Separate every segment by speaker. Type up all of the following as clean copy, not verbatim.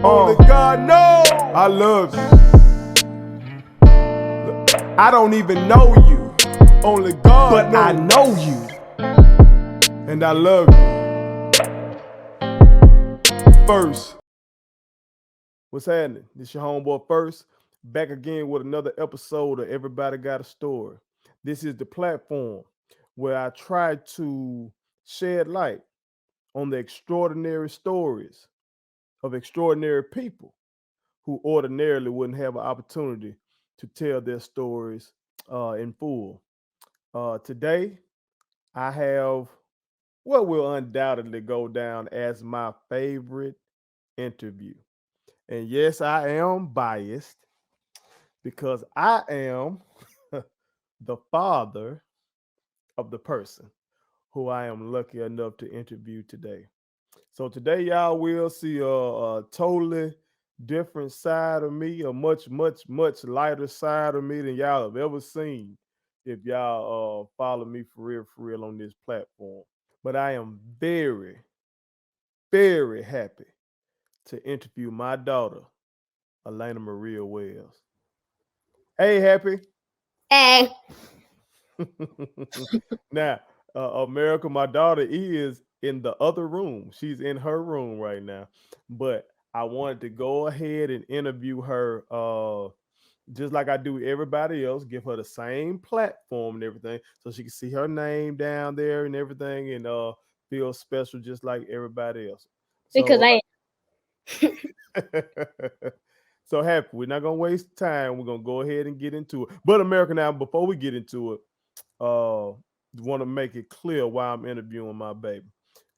Speaker 1: Only God knows I love you. I don't even know you. Only God knows. I know you. And I love you. First. What's happening? This your homeboy First. Back again with another episode of Everybody Got a Story. This is the platform where I try to shed light on the extraordinary stories of extraordinary people who ordinarily wouldn't have an opportunity to tell their stories in full. Today, I have what will undoubtedly go down as my favorite interview. And yes, I am biased because I am the father of the person who I am lucky enough to interview today. So today, y'all will see a totally different side of me, a much, much, much lighter side of me than y'all have ever seen if y'all follow me for real on this platform. But I am very, very happy to interview my daughter, Alaina Maria Wells. Hey, Happy.
Speaker 2: Hey.
Speaker 1: Now, America, my daughter is in the other room. She's in her room right now. But I wanted to go ahead and interview her just like I do everybody else, give her the same platform and everything so she can see her name down there and everything and feel special just like everybody else.
Speaker 2: Because
Speaker 1: So
Speaker 2: I
Speaker 1: so Happy, we're not gonna waste time. We're gonna go ahead and get into it. But America, now before we get into it, want to make it clear why I'm interviewing my baby.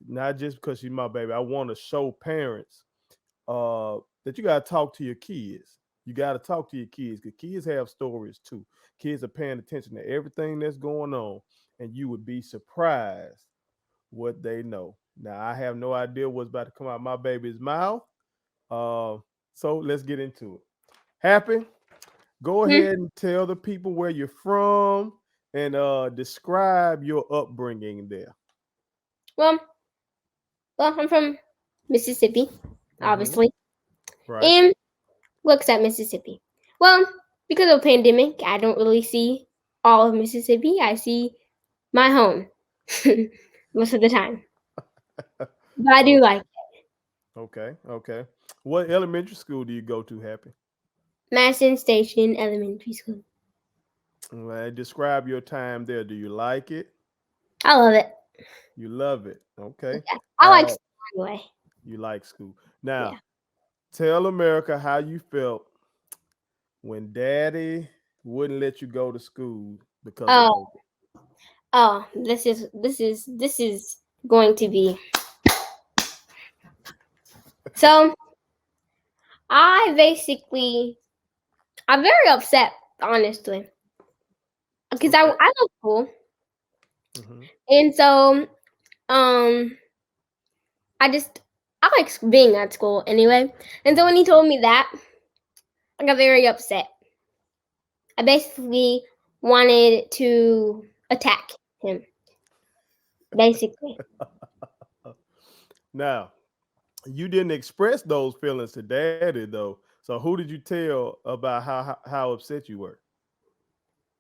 Speaker 1: Not just because she's my baby. I want to show parents that you gotta talk to your kids. You gotta talk to your kids because kids have stories too. Kids are paying attention to everything that's going on, and you would be surprised what they know. Now I have no idea what's about to come out of my baby's mouth. Uh, so let's get into it. Happy? Go ahead and tell the people where you're from and describe your upbringing there.
Speaker 2: well, I'm from Mississippi,
Speaker 1: Mm-hmm.
Speaker 2: obviously,
Speaker 1: Right.
Speaker 2: and looks at Mississippi. Well, because of the pandemic, I don't really see all of Mississippi. I see my home most of the time, but I do
Speaker 1: Oh,
Speaker 2: like
Speaker 1: okay. Okay. What elementary school do you go to, Happy?
Speaker 2: Madison Station Elementary School.
Speaker 1: Well, describe your time there. Do you like it?
Speaker 2: I love it.
Speaker 1: You love it. Okay.
Speaker 2: Yeah, I like school anyway.
Speaker 1: You like school.
Speaker 2: Yeah.
Speaker 1: Now, tell America how you felt when Daddy wouldn't let you go to school because of
Speaker 2: Oh,
Speaker 1: COVID.
Speaker 2: this is going to be so. I'm very upset, honestly, because I
Speaker 1: Okay.
Speaker 2: love school,
Speaker 1: Mm-hmm.
Speaker 2: and so um I just I like being at school anyway. And so when he told me that, I got very upset. I basically wanted to attack him. Basically,
Speaker 1: Now, you didn't express those feelings to Daddy though. So who did you tell about how upset you were?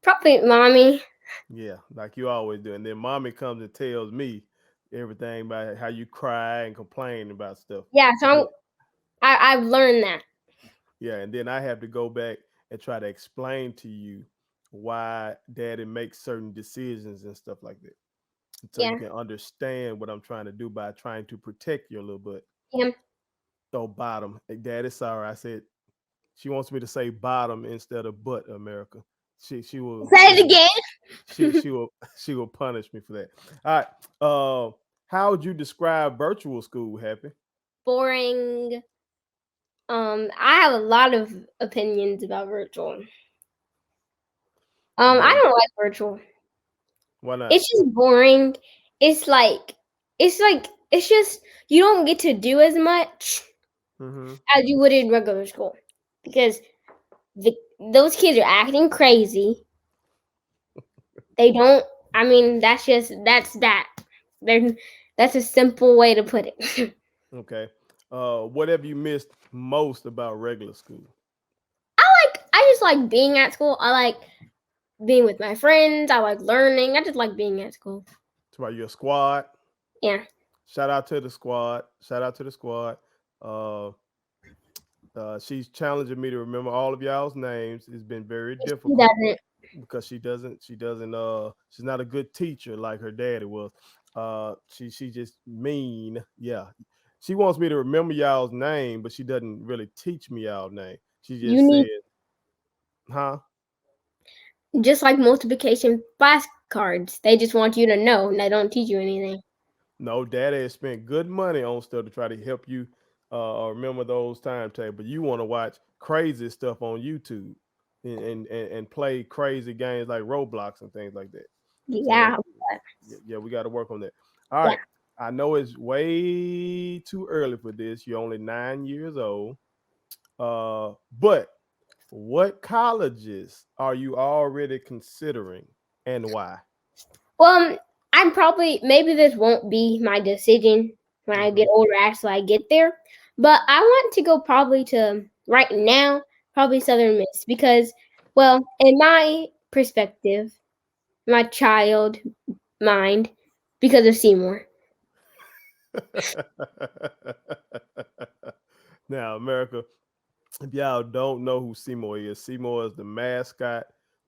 Speaker 2: probably mommy.
Speaker 1: Yeah, like you always do. And then Mommy comes and tells me everything about how you cry and complain about stuff.
Speaker 2: Yeah, so
Speaker 1: But
Speaker 2: I've learned that.
Speaker 1: yeah, and then I have to go back and try to explain to you why Daddy makes certain decisions and stuff like that. So you
Speaker 2: Yeah,
Speaker 1: can understand what I'm trying to do by trying to protect you a little bit.
Speaker 2: yeah.
Speaker 1: So bottom, Daddy, sorry, I said she wants me to say bottom instead of butt, America. She will
Speaker 2: Say
Speaker 1: she
Speaker 2: it
Speaker 1: will she
Speaker 2: again.
Speaker 1: she will she will punish me for that. All right. How would you describe virtual school, Happy?
Speaker 2: Boring. I have a lot of opinions about virtual. I
Speaker 1: Well,
Speaker 2: don't like virtual.
Speaker 1: why not?
Speaker 2: It's just boring. It's like it's just you don't get to do as much
Speaker 1: Mm-hmm.
Speaker 2: as you would in regular school because the those kids are acting crazy. They don't. I mean, that's that. They're, that's a simple way to put it.
Speaker 1: Okay. What have you missed most about regular school?
Speaker 2: I just like being at school. I like being with my friends. I like learning. I just like being at school.
Speaker 1: It's about your squad.
Speaker 2: Yeah.
Speaker 1: Shout out to the squad. Shout out to the squad. Uh, she's challenging me to remember all of y'all's names. It's been very
Speaker 2: He
Speaker 1: difficult
Speaker 2: doesn't.
Speaker 1: because she doesn't she's not a good teacher like her daddy was. She just mean. Yeah. She wants me to remember y'all's name, but she doesn't really teach me y'all name. She
Speaker 2: You
Speaker 1: just said,
Speaker 2: need
Speaker 1: huh?
Speaker 2: just like multiplication flashcards. They just want you to know, and they don't teach you anything.
Speaker 1: No, daddy has spent good money on stuff to try to help you remember those timetables. But you want to watch crazy stuff on YouTube and play crazy games like Roblox and things like that. So
Speaker 2: Yeah.
Speaker 1: yeah, we got to work on that. All
Speaker 2: Yeah.
Speaker 1: right. I know it's way too early for this. You're only 9 years old. But what colleges are you already considering and why?
Speaker 2: Well, I'm probably maybe this won't be my decision when I
Speaker 1: Hmm.
Speaker 2: get older after I get there, but I want to go probably to right now probably Southern Miss because, well, in my perspective, my child mind, because of Seymour.
Speaker 1: Now, America, if y'all don't know who Seymour is the mascot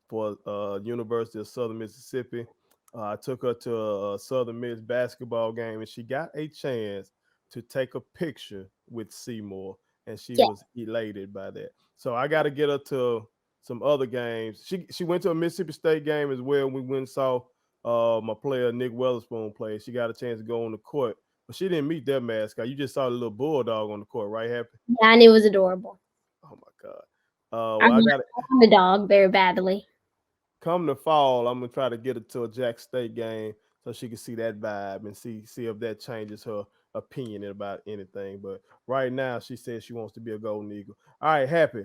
Speaker 1: for University of Southern Mississippi. I took her to a Southern Miss basketball game, and she got a chance to take a picture with Seymour, and she
Speaker 2: Yeah,
Speaker 1: was elated by that. So I got to get her to some other games. She went to a Mississippi State game as well. We went and saw my player Nick Weatherspoon play. She got a chance to go on the court, but she didn't meet that mascot. You just saw the little bulldog on the court, right? Happy?
Speaker 2: yeah, and it was adorable.
Speaker 1: Oh my god.
Speaker 2: I
Speaker 1: Well, I got to
Speaker 2: want the dog very badly.
Speaker 1: come the fall. I'm gonna try to get her to a Jack State game so she can see that vibe and see if that changes her opinion about anything. But right now, she says she wants to be a Golden Eagle. All right, Happy.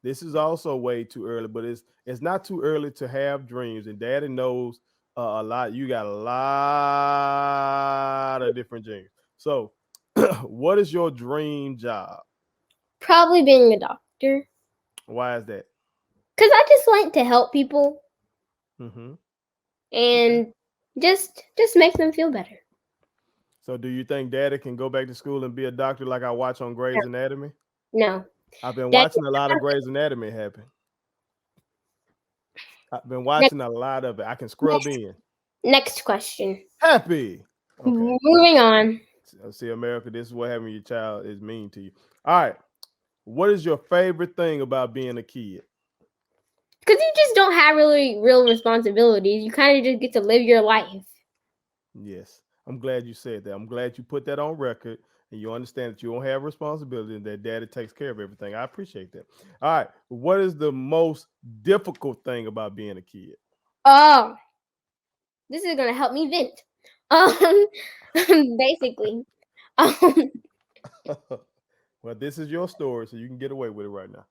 Speaker 1: This is also way too early, but it's not too early to have dreams. And Daddy knows a lot. You got a lot of different dreams. So, what is your dream job?
Speaker 2: Probably being a doctor
Speaker 1: Why is that?
Speaker 2: because I just like to help people
Speaker 1: Hmm. Okay.
Speaker 2: and just make them feel better.
Speaker 1: So, do you think Daddy can go back to school and be a doctor like I watch on Grey's Anatomy?
Speaker 2: No,
Speaker 1: I've been
Speaker 2: Daddy,
Speaker 1: watching a lot of Grey's Anatomy happen. I've been
Speaker 2: next,
Speaker 1: watching a lot of it. I can scrub
Speaker 2: next,
Speaker 1: in.
Speaker 2: next question.
Speaker 1: Happy. Okay.
Speaker 2: Moving on.
Speaker 1: See, America, this is what having your child is mean to you. All right. What is your favorite thing about being a kid?
Speaker 2: Because you just don't have really real responsibilities. You kind of just get to live your life.
Speaker 1: Yes. I'm glad you said that. I'm glad you put that on record and you understand that you don't have responsibility and that daddy takes care of everything. I appreciate that. All right. What is the most difficult thing about being a kid?
Speaker 2: Oh, this is gonna help me vent. Um, basically, um,
Speaker 1: Well, this is your story, so you can get away with it right now.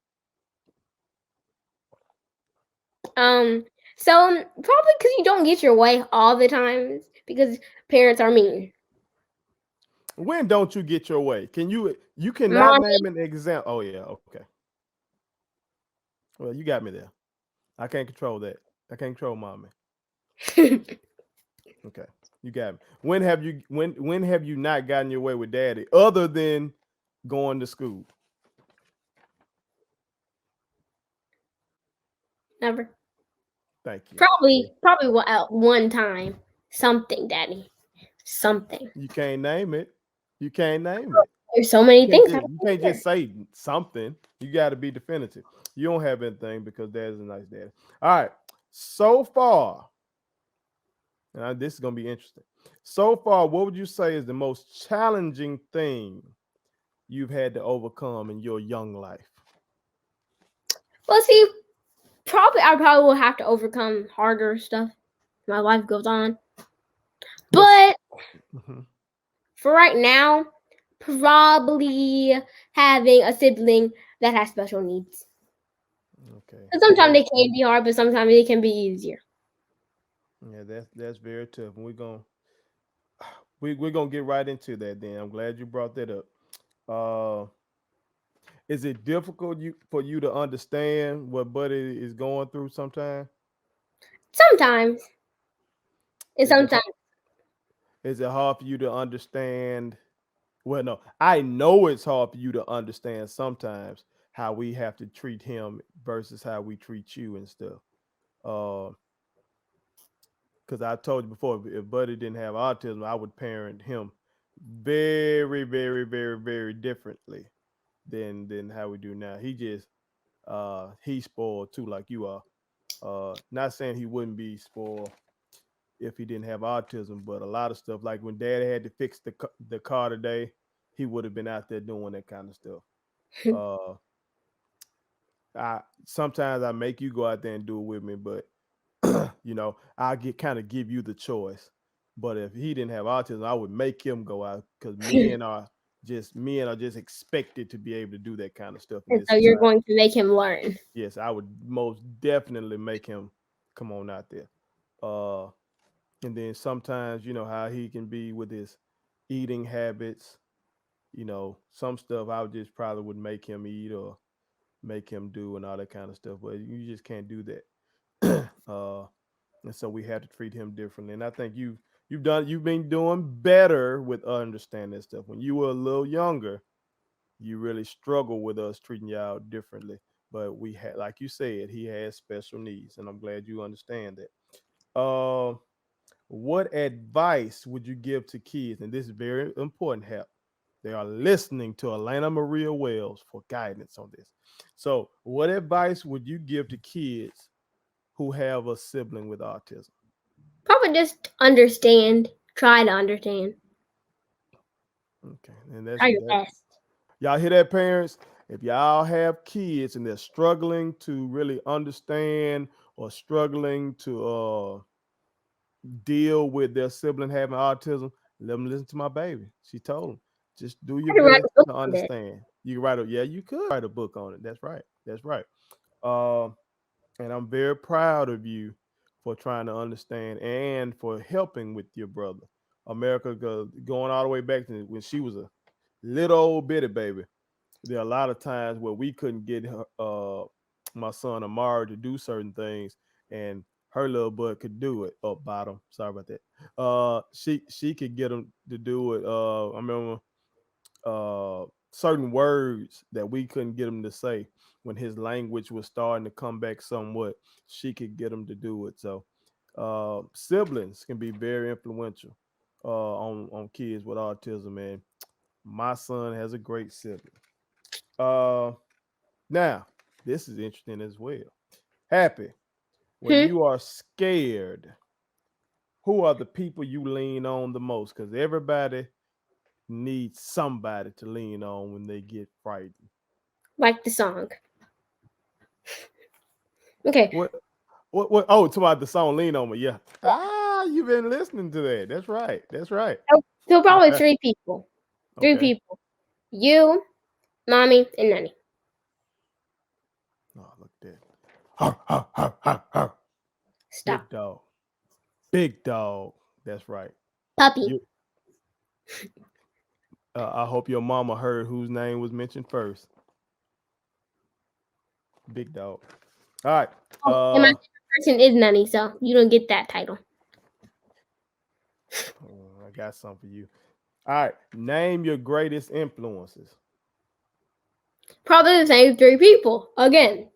Speaker 2: um, so probably because you don't get your way all the time because parents are mean.
Speaker 1: When don't you get your way? You cannot
Speaker 2: Mommy,
Speaker 1: name an example. Oh yeah, okay. Well, you got me there. I can't control that. I can't control mommy. Okay. You got me. When have you not gotten your way with daddy other than going to school?
Speaker 2: never.
Speaker 1: Thank you. See,
Speaker 2: Probably one time. Something, Daddy. Something.
Speaker 1: you can't name it. You can't name it.
Speaker 2: There's so many things I
Speaker 1: You
Speaker 2: don't
Speaker 1: can't
Speaker 2: remember.
Speaker 1: just say something. You got to be definitive. You don't have anything because dad's a nice daddy. All right. So far, and this is gonna be interesting. So far, what would you say is the most challenging thing you've had to overcome in your young life?
Speaker 2: Well, see, I probably will have to overcome harder stuff. My life goes on,
Speaker 1: What's
Speaker 2: but
Speaker 1: mhm,
Speaker 2: for right now, probably having a sibling that has special needs.
Speaker 1: okay?
Speaker 2: And
Speaker 1: Well,
Speaker 2: sometimes they can be hard, but sometimes they can be easier.
Speaker 1: yeah, that's very tough. And we're gonna get right into that. Then I'm glad you brought that up. Uh, is it difficult for you to understand what Buddy is going through sometimes?
Speaker 2: Sometimes, and
Speaker 1: Is it
Speaker 2: sometimes
Speaker 1: is it hard for you to understand? Well, no, I know it's hard for you to understand sometimes how we have to treat him versus how we treat you and stuff. Uh, because I told you before, if Buddy didn't have autism, I would parent him very, very, very, very differently than how we do now. He's spoiled too, like you are. Not saying he wouldn't be spoiled if he didn't have autism, but a lot of stuff, like when Daddy had to fix the car today, he would have been out there doing that kind of stuff. Uh, I sometimes I make you go out there and do it with me, but I get kind of give you the choice. But if he didn't have autism, I would make him go out because men are just expected to be able to do that kind of stuff in
Speaker 2: and
Speaker 1: this
Speaker 2: so you're
Speaker 1: society.
Speaker 2: going to make him learn.
Speaker 1: Yes, I would most definitely make him come on out there. Uh, and then sometimes you know how he can be with his eating habits. Some stuff I would just probably would make him eat or make him do and all that kind of stuff. But you just can't do that. And so we had to treat him differently. And I think you've been doing better with understanding stuff. When you were a little younger, you really struggled with us treating y'all differently. But we had, like you said, he has special needs, and I'm glad you understand that. What advice would you give to kids? And this is very important. Help. They are listening to Alaina Maria Wells for guidance on this. So, what advice would you give to kids who have a sibling with autism?
Speaker 2: Probably just understand. Try to understand.
Speaker 1: Okay, and that's
Speaker 2: Try your
Speaker 1: that.
Speaker 2: best.
Speaker 1: Y'all hear that, parents? If y'all have kids and they're struggling to really understand or struggling to deal with their sibling having autism, let them listen to my baby. She told them, just do your
Speaker 2: I could write
Speaker 1: best
Speaker 2: a book
Speaker 1: to
Speaker 2: on it.
Speaker 1: understand. You can write a, yeah, you could write a book on it. That's right. That's right. Uh, and I'm very proud of you for trying to understand and for helping with your brother. America going all the way back to when she was a little old bitty baby. There are a lot of times where we couldn't get her, my son Amari to do certain things, and her little butt could do it. Oh, bottom. Sorry about that. She could get him to do it. I remember certain words that we couldn't get him to say when his language was starting to come back somewhat. She could get him to do it. So siblings can be very influential on kids with autism, and my son has a great sibling. Uh, Now, this is interesting as well. Happy, when
Speaker 2: Hmm?
Speaker 1: you are scared, who are the people you lean on the most? Because everybody needs somebody to lean on when they get frightened.
Speaker 2: Like the song. Okay.
Speaker 1: What? What? Oh, it's about the song "Lean on Me." Yeah. You've been listening to that. That's right. That's right.
Speaker 2: So probably three people. Three
Speaker 1: Okay.
Speaker 2: people. You, mommy, and Nanny.
Speaker 1: Oh, look at that. Har, har, har, har, har.
Speaker 2: Stop.
Speaker 1: Big dog. Big dog. That's right.
Speaker 2: Puppy.
Speaker 1: You. I hope your mama heard whose name was mentioned first. Big dog. All right.
Speaker 2: Oh, and my
Speaker 1: Uh,
Speaker 2: favorite person is Nanny, so you don't get that title.
Speaker 1: I got something for you. All right. Name your greatest influences.
Speaker 2: Probably the same three people. Again.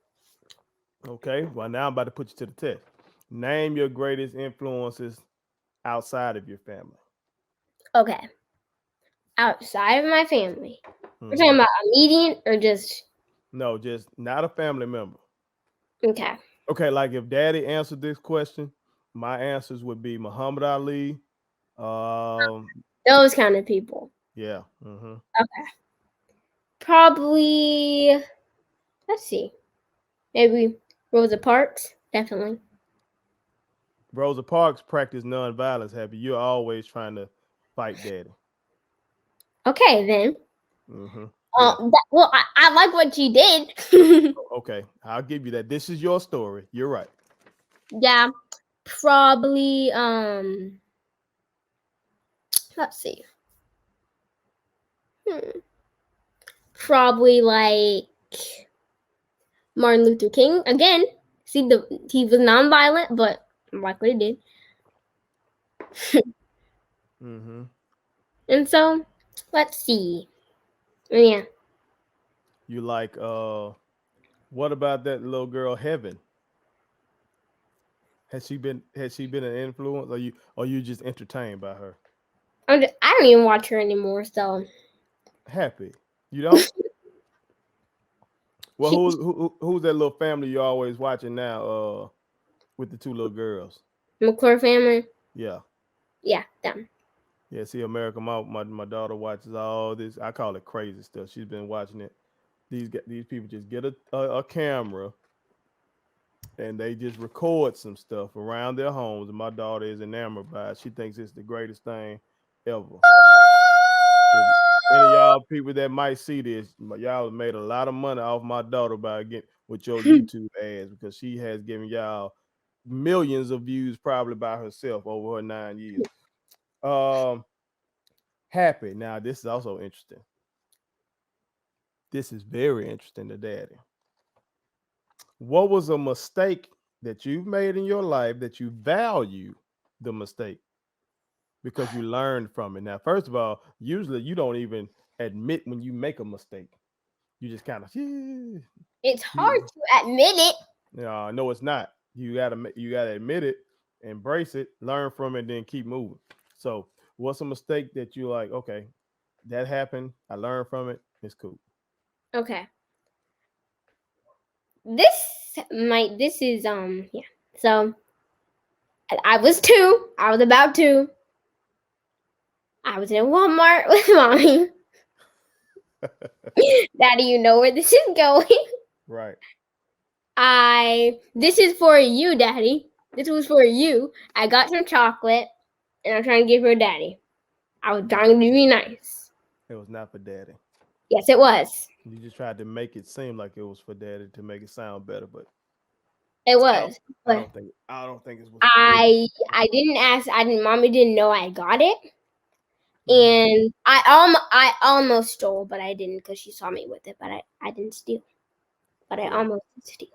Speaker 1: Okay. Well, now I'm about to put you to the test. Name your greatest influences outside of your family.
Speaker 2: Okay. Outside of my family. We're talking
Speaker 1: Hmm.
Speaker 2: about immediate or just
Speaker 1: No, just not a family member.
Speaker 2: okay.
Speaker 1: Okay. Like if daddy answered this question, my answers would be Muhammad Ali. Um,
Speaker 2: Those kind of people.
Speaker 1: yeah. Hmm.
Speaker 2: Okay. Probably let's see. Maybe Rosa Parks. Definitely.
Speaker 1: Rosa Parks practiced nonviolence. Happy. You're always trying to fight daddy.
Speaker 2: Okay then.
Speaker 1: Hmm. Yeah.
Speaker 2: Well, I like what she did.
Speaker 1: Okay. I'll give you that. This is your story. You're right.
Speaker 2: Yeah, probably. Let's see. Hmm. probably like Martin Luther King again. See, he was nonviolent, but likely did.
Speaker 1: Mm-hmm.
Speaker 2: And so, let's see. Yeah,
Speaker 1: You like what about that little girl Heaven? Has she been an influence, or you just entertained by her?
Speaker 2: I don't even watch her anymore. So
Speaker 1: Happy. You don't? Well,
Speaker 2: she
Speaker 1: who's that little family you're always watching now? With the two little girls.
Speaker 2: McClure family.
Speaker 1: Yeah.
Speaker 2: Yeah, them.
Speaker 1: Yeah, see, America, my daughter watches all this. I call it crazy stuff. She's been watching it. These people just get a camera and they just record some stuff around their homes. And my daughter is enamored by it. She thinks it's the greatest thing ever. If any of y'all people that might see this, y'all have made a lot of money off my daughter by getting with your YouTube ads because she has given y'all millions of views probably by herself over her 9 years. Um, Happy. Now this is also interesting. This is very interesting to Daddy. What was a mistake that you've made in your life that you value the mistake because you learned from it? Now, first of all, usually you don't even admit when you make a mistake. You just kind of,
Speaker 2: It's hard to admit it.
Speaker 1: no, it's not. You gotta admit it, embrace it, learn from it, then keep moving. So, what's a mistake that you like? Okay, that happened. I learned from it. It's cool.
Speaker 2: Okay. This is yeah. So I was 2. I was about 2. I was in Walmart with mommy. Daddy, you know where this is going.
Speaker 1: Right.
Speaker 2: This is for you, Daddy. This was for you. I got some chocolate and I'm trying to give her Daddy. I was trying to be nice.
Speaker 1: It was not for Daddy.
Speaker 2: Yes, it was.
Speaker 1: You just tried to make it seem like it was for Daddy to make it sound better, but
Speaker 2: It
Speaker 1: I don't.
Speaker 2: was.
Speaker 1: I
Speaker 2: But
Speaker 1: don't think. I don't think it was.
Speaker 2: I didn't ask. I didn't. Mommy didn't know I got it,
Speaker 1: Mm-hmm.
Speaker 2: and I almost stole, but I didn't because she saw me with it. But I didn't steal. But I
Speaker 1: Great.
Speaker 2: almost did steal.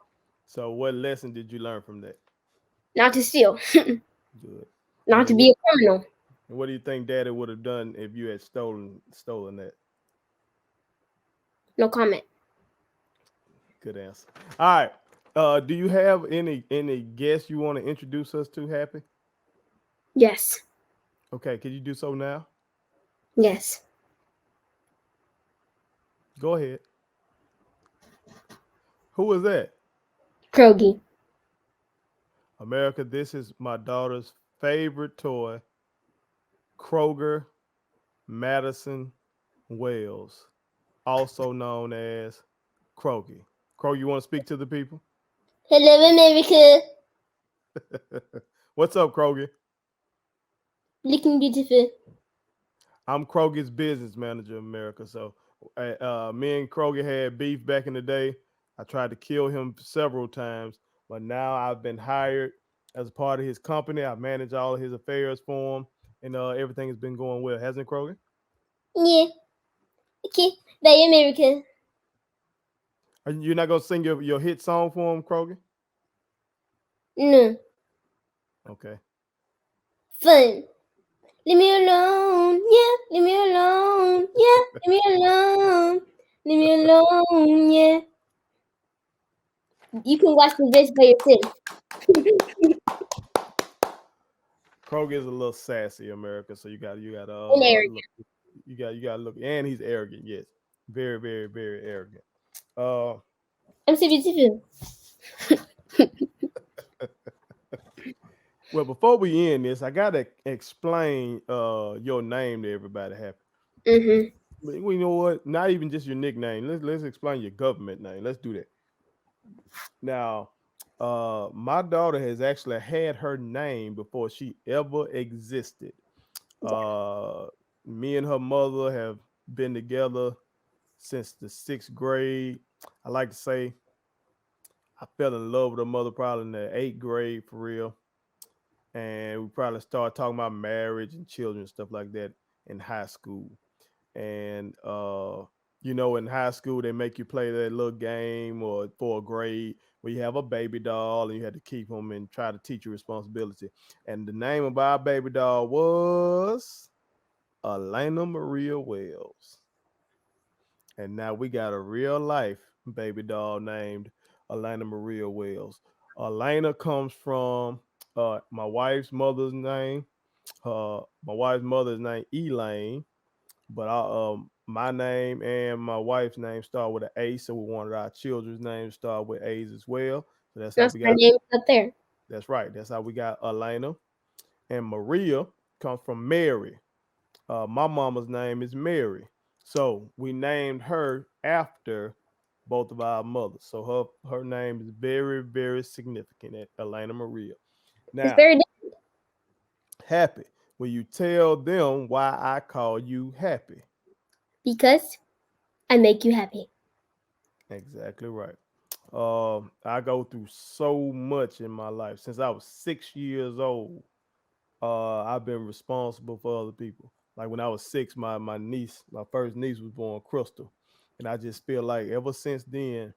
Speaker 1: So, what lesson did you learn from that?
Speaker 2: Not to steal.
Speaker 1: Good.
Speaker 2: Not to
Speaker 1: And
Speaker 2: be a criminal.
Speaker 1: what do you think Daddy would have done if you had stolen that?
Speaker 2: No comment.
Speaker 1: Good answer. All right. Do you have any guests you want to introduce us to? Happy.
Speaker 2: Yes.
Speaker 1: Okay. Can you do so now?
Speaker 2: Yes.
Speaker 1: Go ahead. Who was that?
Speaker 2: Krogi.
Speaker 1: America. This is my daughter's favorite toy, Kroger Madison Wells, also known as Krogi. Krogi, you want to speak to the people?
Speaker 2: Hello, America.
Speaker 1: What's up, Krogi?
Speaker 2: Looking beautiful.
Speaker 1: I'm Kroger's business manager in America. So, me and Kroger had beef back in the day. I tried to kill him several times, but now I've been hired as a part of his company. I manage all of his affairs for him, and everything has been going well, hasn't it, Kroger?
Speaker 2: Yeah. Okay. Bye, America.
Speaker 1: You're not gonna sing your hit song for him, Kroger?
Speaker 2: No.
Speaker 1: Okay.
Speaker 2: Fun. Leave me alone. Yeah. Leave me alone. Yeah. Leave me alone. Leave me alone. Yeah. You can watch the this by yourself.
Speaker 1: Kroger is a little sassy, America. So you got
Speaker 2: And arrogant.
Speaker 1: look, you got to look, and he's arrogant. Yes, very, very, very arrogant. Uh,
Speaker 2: I'm so beautiful.
Speaker 1: well, before we end this, I gotta explain your name to everybody. Happy.
Speaker 2: Mm-hmm.
Speaker 1: We know what? Not even just your nickname. Let's explain your government name. Let's do that. Now, my daughter has actually had her name before she ever existed.
Speaker 2: Yeah.
Speaker 1: Uh, Me and her mother have been together since the 6th grade. I like to say I fell in love with her mother probably in the 8th grade for real. And we probably started talking about marriage and children and stuff like that in high school. And In high school they make you play that little game or for a grade where you have a baby doll and you had to keep them and try to teach you responsibility. And the name of our baby doll was Alaina Maria Wells. And now we got a real life baby doll named Alaina Maria Wells. Alaina comes from my wife's mother's name. My wife's mother's name Elaine, but my name and my wife's name start with an A, so we wanted our children's names to start with A's as well. So that's how
Speaker 2: That's
Speaker 1: we
Speaker 2: my
Speaker 1: got.
Speaker 2: name up there.
Speaker 1: That's right. That's how we got Elena. And Maria comes from Mary. My mama's name is Mary, so we named her after both of our mothers. So her name is very very significant. Elena Maria.
Speaker 2: It's
Speaker 1: Now,
Speaker 2: very
Speaker 1: Happy. Will you tell them why I call you Happy?
Speaker 2: because I make you happy.
Speaker 1: Exactly right. I go through so much in my life since I was 6 years old. I've been responsible for other people. Like when I was six, my niece, my first niece was born, Crystal, and I just feel like ever since then,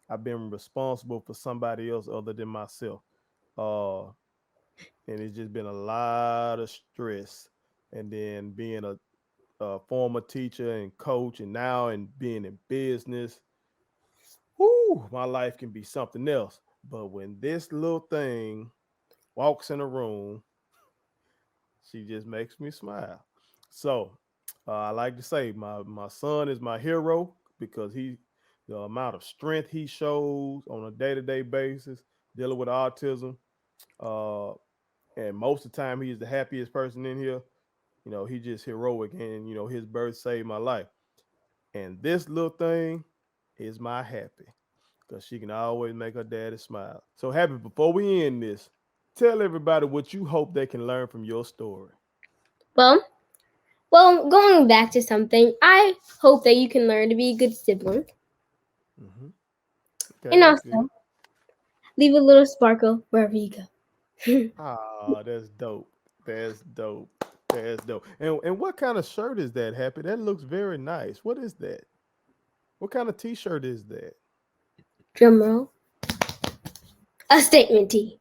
Speaker 1: I've been responsible for somebody else other than myself. Uh, and it's just been a lot of stress. And then being a former teacher and coach, and now and being in business, whoo, my life can be something else. But when this little thing walks in a room, she just makes me smile. So I like to say my son is my hero because the amount of strength he shows on a day-to-day basis dealing with autism. Uh, and most of the time he is the happiest person in here. He just heroic, and his birth saved my life. And this little thing is my Happy because she can always make her daddy smile. So Happy, before we end this, tell everybody what you hope they can learn from your story.
Speaker 2: Well, going back to something, I hope that you can learn to be a good sibling,
Speaker 1: Hmm.
Speaker 2: and
Speaker 1: Okay, that's good.
Speaker 2: also leave a little sparkle wherever you go.
Speaker 1: Ah, that's dope. That's dope. That's dope. And what kind of shirt is that, Happy? That looks very nice. What is that? What kind of t-shirt is that?
Speaker 2: Drum roll. A statement tee.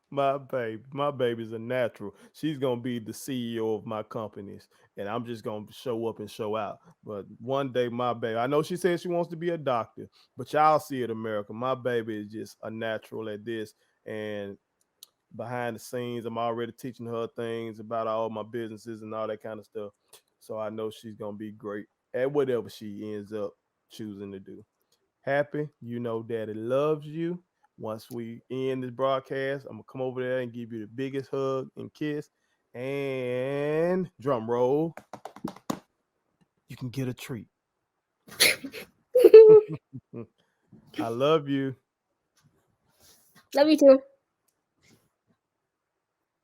Speaker 1: My baby's a natural. She's gonna be the CEO of my companies, and I'm just gonna show up and show out. But one day, my baby, I know she says she wants to be a doctor, but y'all see it, America. My baby is just a natural at this, and behind the scenes, I'm already teaching her things about all my businesses and all that kind of stuff. So I know she's gonna be great at whatever she ends up choosing to do. Happy, Daddy loves you. Once we end this broadcast, I'm gonna come over there and give you the biggest hug and kiss. And drum roll, you can get a treat. I love you.
Speaker 2: Love you too.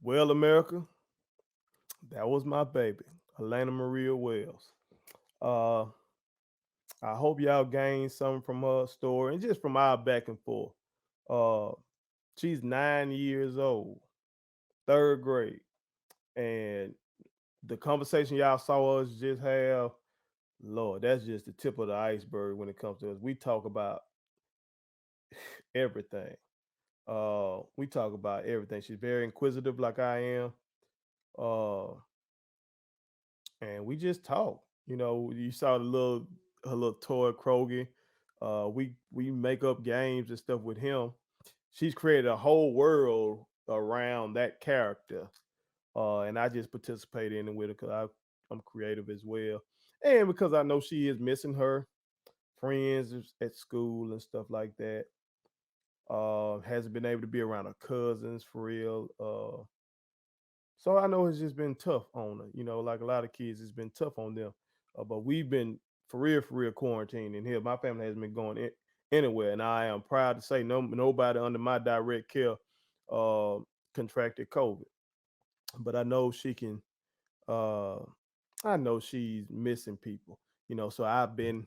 Speaker 1: Well, America, that was my baby, Alaina Maria Wells. Uh, I hope y'all gained something from her story and just from our back and forth. Uh, she's 9 years old, third grade, and the conversation y'all saw us just have, Lord, that's just the tip of the iceberg when it comes to us. We talk about everything. We talk about everything. She's very inquisitive, like I am. Uh, and we just talk. You saw the little her little toy Krogi. We make up games and stuff with him. She's created a whole world around that character, and I just participate in it with her because I'm creative as well, and because I know she is missing her friends at school and stuff like that. Hasn't been able to be around her cousins for real. So I know it's just been tough on her. Like a lot of kids, it's been tough on them. But we've been for real quarantining here. My family hasn't been going anywhere, and I am proud to say nobody under my direct care uh, contracted COVID. But I know she can. Uh, I know she's missing people. So I've been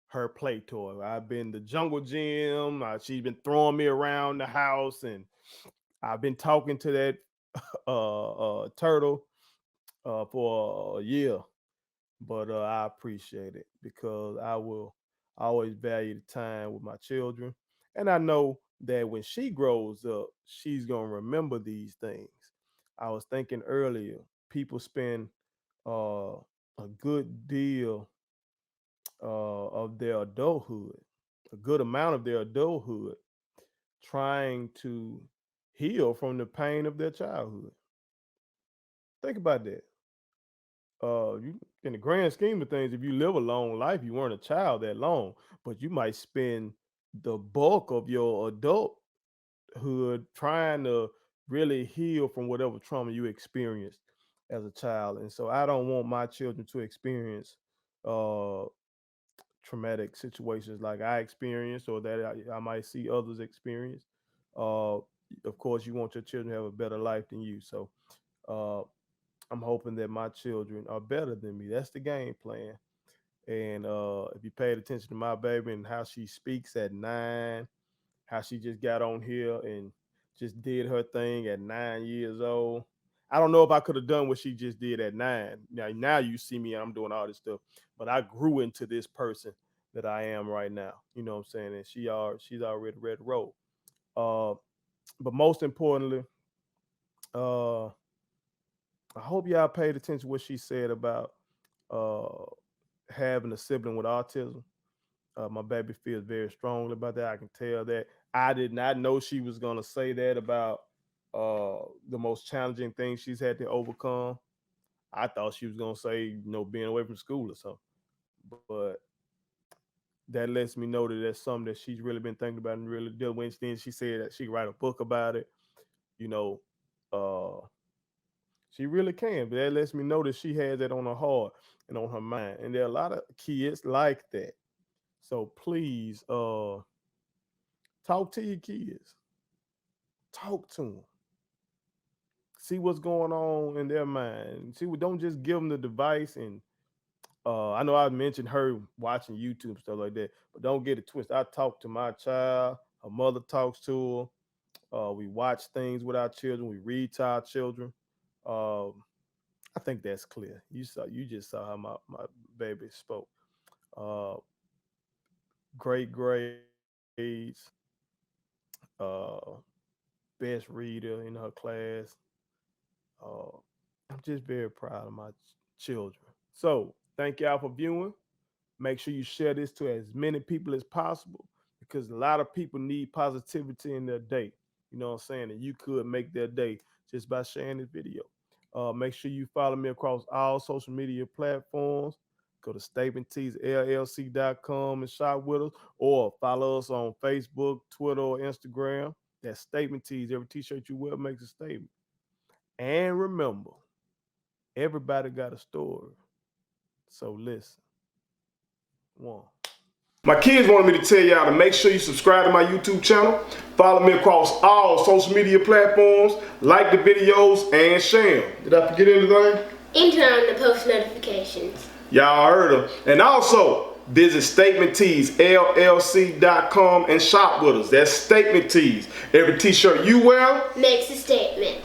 Speaker 1: her play toy. I've been the jungle gym. She's been throwing me around the house, and I've been talking to that turtle for a year. but I appreciate it because I will always value the time with my children. And I know that when she grows up, she's going to remember these things. I was thinking earlier, people spend a good deal of their adulthood, a good amount of their adulthood, trying to heal from the pain of their childhood. Think about that. You in the grand scheme of things, if you live a long life, you weren't a child that long, but you might spend the bulk of your adulthood trying to really heal from whatever trauma you experienced as a child. And so I don't want my children to experience uh traumatic situations like I experienced or that I might see others experience. Of course, you want your children to have a better life than you. So uh, I'm hoping that my children are better than me. That's the game plan. And if you paid attention to my baby and how she speaks at 9, how she just got on here and just did her thing at 9 years old. I don't know if I could have done what she just did at 9. Now you see me and I'm doing all this stuff, but I grew into this person that I am right now. You know what I'm saying? And she's already ready to roll. Uh, but most importantly, uh, I hope y'all paid attention to what she said about uh, having a sibling with autism. My baby feels very strongly about that. I can tell that. I did not know she was going to say that about the most challenging thing she's had to overcome. I thought she was going to say, being away from school or something. But that lets me know that that's something that she's really been thinking about and really dealing with. Then she said that she could write a book about it. You know, uh, she really can. But that lets me know that she has that on her heart and on her mind. And there are a lot of kids like that. So please, talk to your kids. Talk to them. See what's going on in their mind. See, don't just give them the device. And I know I mentioned her watching YouTube stuff like that, but don't get it twisted. I talk to my child. Her mother talks to her. We watch things with our children. We read to our children. Um, I think that's clear. You just saw how my baby spoke. Uh, Great grades. Uh, Best reader in her class. Uh, I'm just very proud of my children. So thank y'all for viewing. Make sure you share this to as many people as possible because a lot of people need positivity in their day. You know what I'm saying? And you could make their day just by sharing this video. Make sure you follow me across all social media platforms. Go to statementteesllc.com and shop with us, or follow us on Facebook, Twitter, or Instagram. That's Statement Tees. Every t-shirt you wear makes a statement. And remember, everybody got a story. So listen. One. My kids wanted me to tell y'all to make sure you subscribe to my YouTube channel, follow me across all social media platforms, like the videos, and share them. Did I forget anything?
Speaker 2: And turn on the post notifications.
Speaker 1: Y'all heard them. And also, visit statementteesllc.com and shop with us. That's Statement Tees. Every t-shirt you wear
Speaker 2: makes a statement.